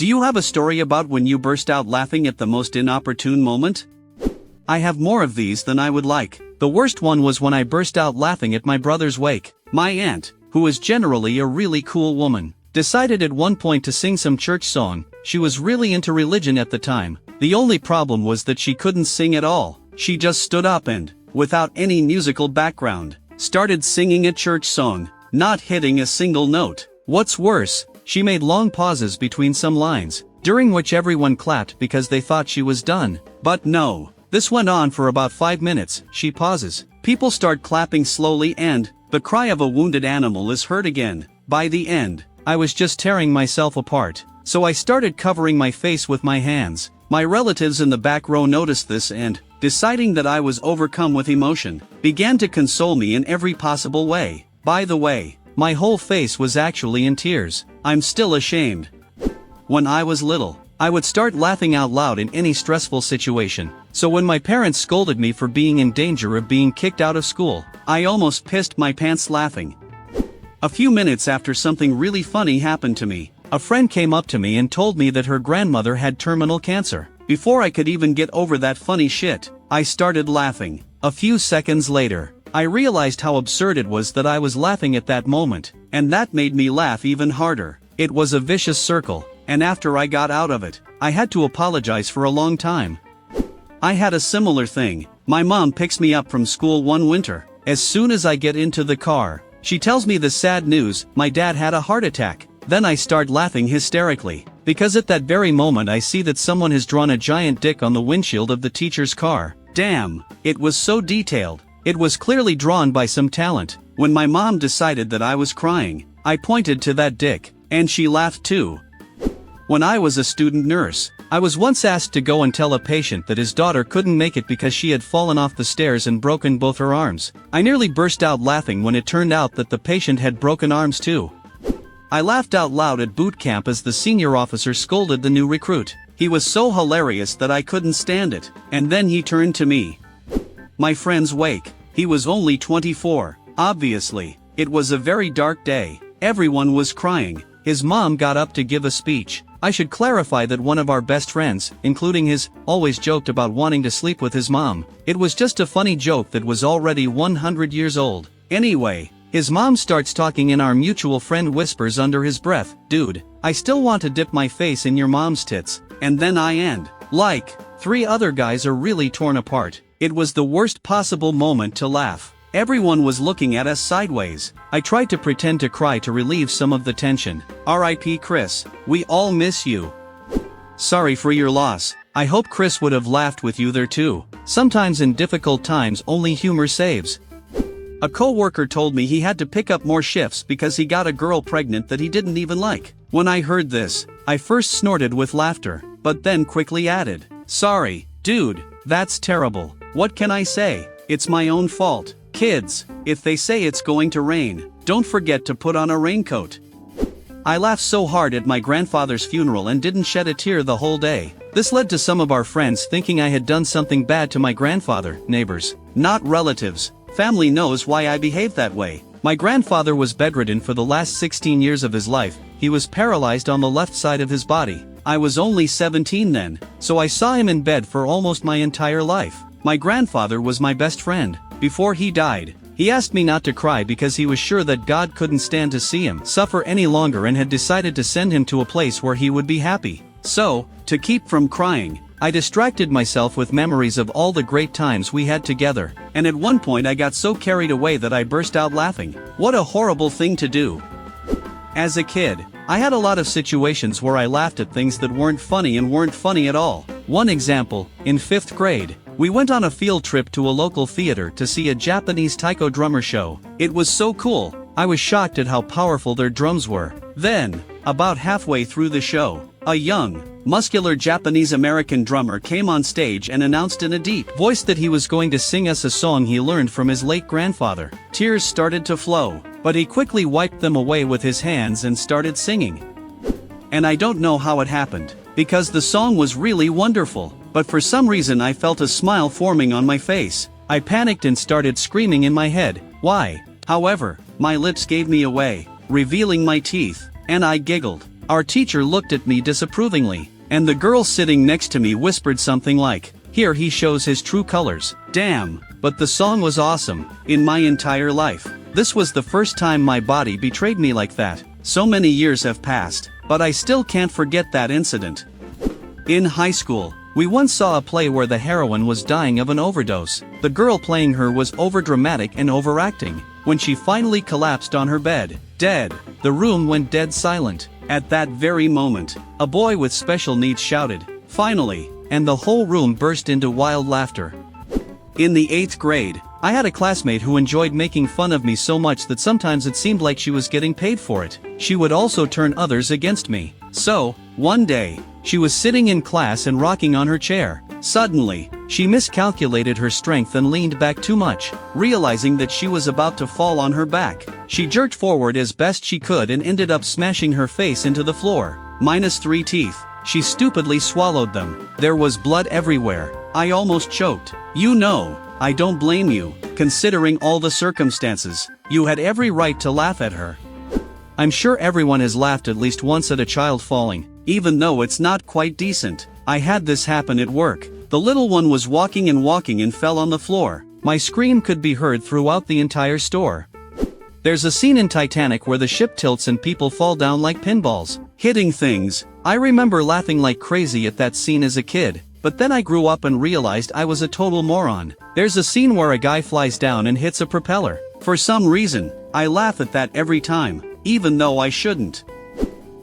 Do you have a story about when you burst out laughing at the most inopportune moment? I have more of these than I would like. The worst one was when I burst out laughing at my brother's wake. My aunt, who is generally a really cool woman, decided at one point to sing some church song. She was really into religion at the time. The only problem was that she couldn't sing at all. She just stood up and, without any musical background, started singing a church song, not hitting a single note. What's worse, she made long pauses between some lines, during which everyone clapped because they thought she was done. But no, this went on for about 5 minutes. She pauses, people start clapping slowly, and the cry of a wounded animal is heard again. By the end, I was just tearing myself apart, so I started covering my face with my hands. My relatives in the back row noticed this and, deciding that I was overcome with emotion, began to console me in every possible way. By the way, my whole face was actually in tears. I'm still ashamed. When I was little, I would start laughing out loud in any stressful situation, so when my parents scolded me for being in danger of being kicked out of school, I almost pissed my pants laughing. A few minutes after something really funny happened to me, a friend came up to me and told me that her grandmother had terminal cancer. Before I could even get over that funny shit, I started laughing. A few seconds later, I realized how absurd it was that I was laughing at that moment, and that made me laugh even harder. It was a vicious circle, and after I got out of it, I had to apologize for a long time. I had a similar thing. My mom picks me up from school one winter. As soon as I get into the car, she tells me the sad news: my dad had a heart attack. Then I start laughing hysterically, because at that very moment I see that someone has drawn a giant dick on the windshield of the teacher's car. Damn, it was so detailed. It was clearly drawn by some talent. When my mom decided that I was crying, I pointed to that dick, and she laughed too. When I was a student nurse, I was once asked to go and tell a patient that his daughter couldn't make it because she had fallen off the stairs and broken both her arms. I nearly burst out laughing when it turned out that the patient had broken arms too. I laughed out loud at boot camp as the senior officer scolded the new recruit. He was so hilarious that I couldn't stand it, and then he turned to me. My friend's wake. He was only 24. Obviously, it was a very dark day. Everyone was crying. His mom got up to give a speech. I should clarify that one of our best friends, including his, always joked about wanting to sleep with his mom. It was just a funny joke that was already 100 years old. Anyway, his mom starts talking and our mutual friend whispers under his breath, "Dude, I still want to dip my face in your mom's tits." And then I end. Like, 3 other guys are really torn apart. It was the worst possible moment to laugh. Everyone was looking at us sideways. I tried to pretend to cry to relieve some of the tension. R.I.P. Chris, we all miss you. Sorry for your loss. I hope Chris would have laughed with you there too. Sometimes in difficult times only humor saves. A co-worker told me he had to pick up more shifts because he got a girl pregnant that he didn't even like. When I heard this, I first snorted with laughter, but then quickly added, "Sorry, dude, that's terrible. What can I say? It's my own fault." Kids, if they say it's going to rain, don't forget to put on a raincoat. I laughed so hard at my grandfather's funeral and didn't shed a tear the whole day. This led to some of our friends thinking I had done something bad to my grandfather. Neighbors, not relatives. Family knows why I behaved that way. My grandfather was bedridden for the last 16 years of his life. He was paralyzed on the left side of his body. I was only 17 then, so I saw him in bed for almost my entire life. My grandfather was my best friend. Before he died, he asked me not to cry because he was sure that God couldn't stand to see him suffer any longer and had decided to send him to a place where he would be happy. So, to keep from crying, I distracted myself with memories of all the great times we had together, and at one point I got so carried away that I burst out laughing. What a horrible thing to do. As a kid, I had a lot of situations where I laughed at things that weren't funny and weren't funny at all. One example, in 5th grade, we went on a field trip to a local theater to see a Japanese taiko drummer show. It was so cool. I was shocked at how powerful their drums were. Then, about halfway through the show, a young, muscular Japanese-American drummer came on stage and announced in a deep voice that he was going to sing us a song he learned from his late grandfather. Tears started to flow, but he quickly wiped them away with his hands and started singing. And I don't know how it happened, because the song was really wonderful, but for some reason I felt a smile forming on my face. I panicked and started screaming in my head, "Why?" However, my lips gave me away, revealing my teeth, and I giggled. Our teacher looked at me disapprovingly, and the girl sitting next to me whispered something like, "Here he shows his true colors." Damn, but the song was awesome. In my entire life, this was the first time my body betrayed me like that. So many years have passed, but I still can't forget that incident. In high school, we once saw a play where the heroine was dying of an overdose. The girl playing her was overdramatic and overacting. When she finally collapsed on her bed, dead, the room went dead silent. At that very moment, a boy with special needs shouted, "Finally!" and the whole room burst into wild laughter. In the 8th grade, I had a classmate who enjoyed making fun of me so much that sometimes it seemed like she was getting paid for it. She would also turn others against me. So, one day, she was sitting in class and rocking on her chair. Suddenly, she miscalculated her strength and leaned back too much. Realizing that she was about to fall on her back, she jerked forward as best she could and ended up smashing her face into the floor. -3 teeth. She stupidly swallowed them. There was blood everywhere. I almost choked. You know, I don't blame you. Considering all the circumstances, you had every right to laugh at her. I'm sure everyone has laughed at least once at a child falling, even though it's not quite decent. I had this happen at work. The little one was walking and fell on the floor. My scream could be heard throughout the entire store. There's a scene in Titanic where the ship tilts and people fall down like pinballs, hitting things. I remember laughing like crazy at that scene as a kid, but then I grew up and realized I was a total moron. There's a scene where a guy flies down and hits a propeller. For some reason, I laugh at that every time, even though I shouldn't.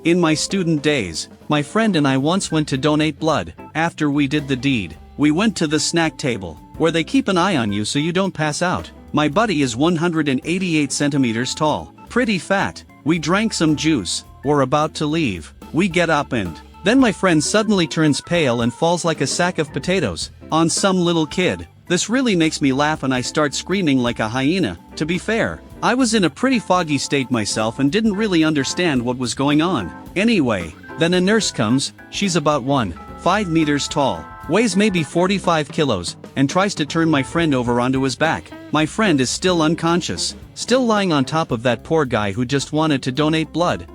In my student days, my friend and I once went to donate blood. After we did the deed, we went to the snack table, where they keep an eye on you so you don't pass out. My buddy is 188 centimeters tall, pretty fat. We drank some juice, we're about to leave. We get up and then my friend suddenly turns pale and falls like a sack of potatoes on some little kid. This really makes me laugh and I start screaming like a hyena. To be fair, I was in a pretty foggy state myself and didn't really understand what was going on. Anyway, then a nurse comes. She's about 1.5 meters tall, weighs maybe 45 kilos, and tries to turn my friend over onto his back. My friend is still unconscious, still lying on top of that poor guy who just wanted to donate blood.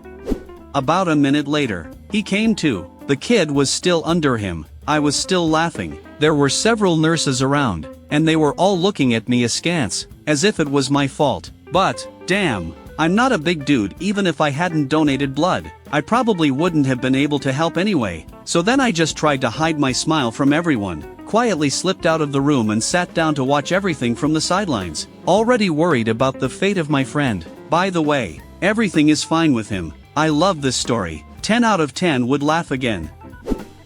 About a minute later, he came to. The kid was still under him. I was still laughing. There were several nurses around, and they were all looking at me askance, as if it was my fault. But, damn, I'm not a big dude. Even if I hadn't donated blood, I probably wouldn't have been able to help anyway. So then I just tried to hide my smile from everyone, quietly slipped out of the room and sat down to watch everything from the sidelines, already worried about the fate of my friend. By the way, everything is fine with him. I love this story. 10 out of 10 would laugh again.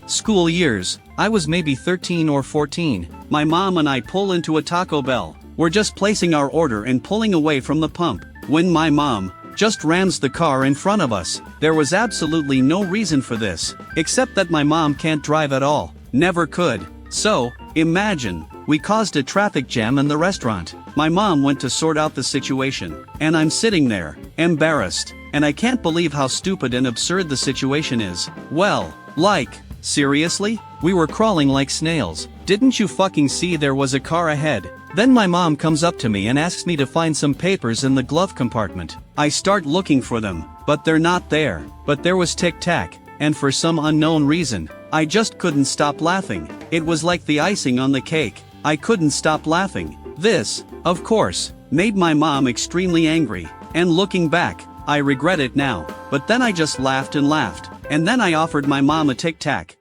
School years. I was maybe 13 or 14. My mom and I pull into a Taco Bell. We're just placing our order and pulling away from the pump, when my mom just rams the car in front of us. There was absolutely no reason for this, except that my mom can't drive at all. Never could. So, imagine, we caused a traffic jam in the restaurant. My mom went to sort out the situation, and I'm sitting there, embarrassed, and I can't believe how stupid and absurd the situation is. Well, like, seriously? We were crawling like snails. Didn't you fucking see there was a car ahead? Then my mom comes up to me and asks me to find some papers in the glove compartment. I start looking for them, but they're not there. But there was Tic Tac, and for some unknown reason, I just couldn't stop laughing. It was like the icing on the cake. I couldn't stop laughing. This, of course, made my mom extremely angry, and looking back, I regret it now. But then I just laughed and laughed, and then I offered my mom a Tic Tac.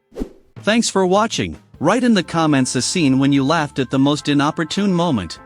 Thanks for watching. Write in the comments a scene when you laughed at the most inopportune moment.